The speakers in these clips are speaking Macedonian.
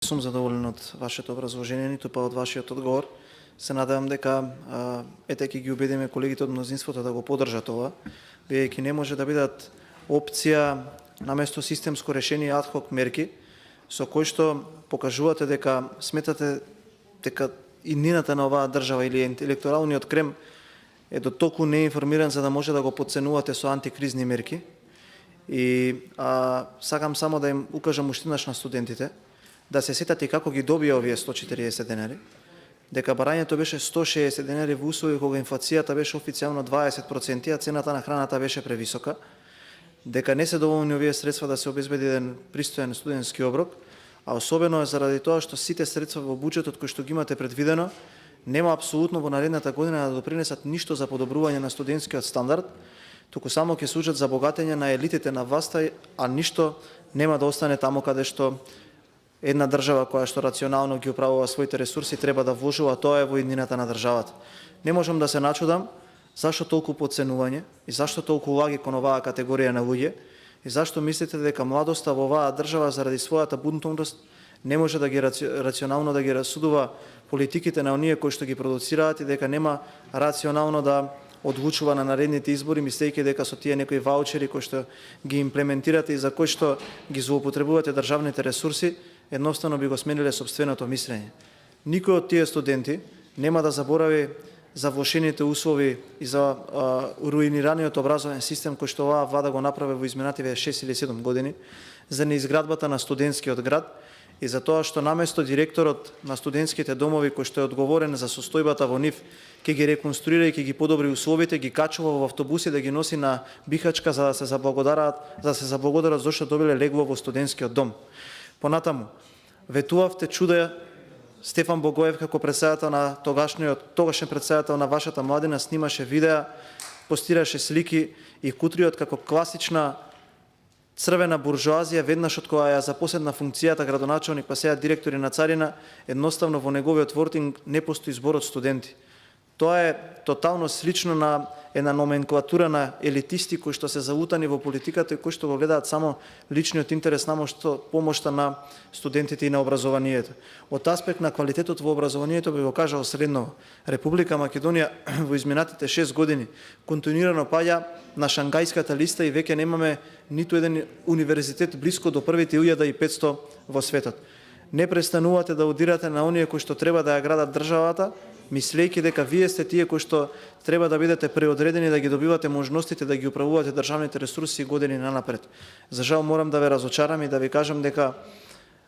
Сум задоволен од вашето образложение, ниту па од вашиот одговор. Се надевам дека ќе ги убедиме колегите од мнозинството да го поддржат ова, бидејќи не може да бидат опција наместо системско решение адхок мерки, со кои што покажувате дека сметате дека иднината на оваа држава или интелекторалниот крем е до толку неинформиран за да може да го подценувате со антикризни мерки. И сакам само да им укажам уште еднаш на студентите да се сетат и како ги добија овие 140 денари, дека барањето беше 160 денари во услови кога инфлацијата беше официјално 20%, а цената на храната беше превисока, дека не се доволни овие средства да се обезбеди еден пристоен студентски оброк, а особено е заради тоа што сите средства во буџетот кои што ги имате предвидено нема апсолутно во наредната година да допринесат ништо за подобрување на студентскиот стандард, туку само ќе служат за богатење на елитите на власта, а ништо нема да остане таму каде што една држава која што рационално ги управува своите ресурси треба да вложува, тоа е во иднината на државата. Не можам да се начудам зашто толку подценување и зашто толку лаги кон оваа категорија на луѓе и зашто мислите дека младоста во оваа држава заради својата бунтовност не може да ги рационално да ги расудува политиките на оние кои што ги продуцираат и дека нема рационално да одлучува на наредните избори, мислејќи дека со тие некои ваучери кои што ги имплементирате и за кои што ги злоупотребувате државните ресурси, едноставно би го смениле собственото мислење. Никој од тие студенти нема да заборави за влошените услови и за руинираниот образовен систем кој што оваа влада го направи во изминативе 6 или 7 години, за неизградбата на студентскиот град и за тоа што наместо директорот на студентските домови кој што е одговорен за состојбата во нив, ќе ги реконструира и ќе ги подобри условите, ги качува во автобуси да ги носи на Бихачка за да се заблагодарат зашто добиле легло во студентскиот дом. Понатаму, ветувавте чуда Стефан Богоев како председател на тогашен председател на вашата младина, снимаше видеа, постираше слики и Кутриот како класична црвена буржоазија, веднаш од кога ја запоседна функцијата градоначалник, па сега директори на царина, едноставно во неговиот вортинг не постои зборот студенти. Тоа е тотално слично на една номенклатура на елитисти кои што се залутани во политиката и кои што го гледаат само личниот интерес наместо помошта на студентите и на образованието. Од аспект на квалитетот во образованието би го кажал следно. Република Македонија во изминатите 6 години континуирано паѓа на Шангајската листа и веќе немаме ниту еден универзитет блиско до првите 1500 во светот. Не престанувате да удирате на оние кои што треба да ја градат државата, мислејќи дека вие сте тие кои што треба да бидете преодредени да ги добивате можностите да ги управувате државните ресурси години нанапред. За жал морам да ве разочарам и да ви кажам дека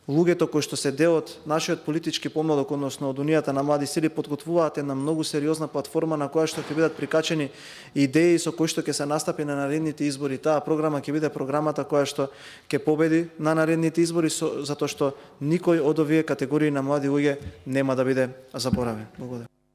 луѓето кои што се дел од нашиот политички помладок, односно од Унијата на млади сили, подготвуваат една многу сериозна платформа на која што ќе бидат прикачени идеи со кои што ќе се настапи на наредните избори. Таа програма ќе биде програмата која што ќе победи на наредните избори, затоа што никој од овие категории на млади луѓе нема да биде заборавен. Благодарам.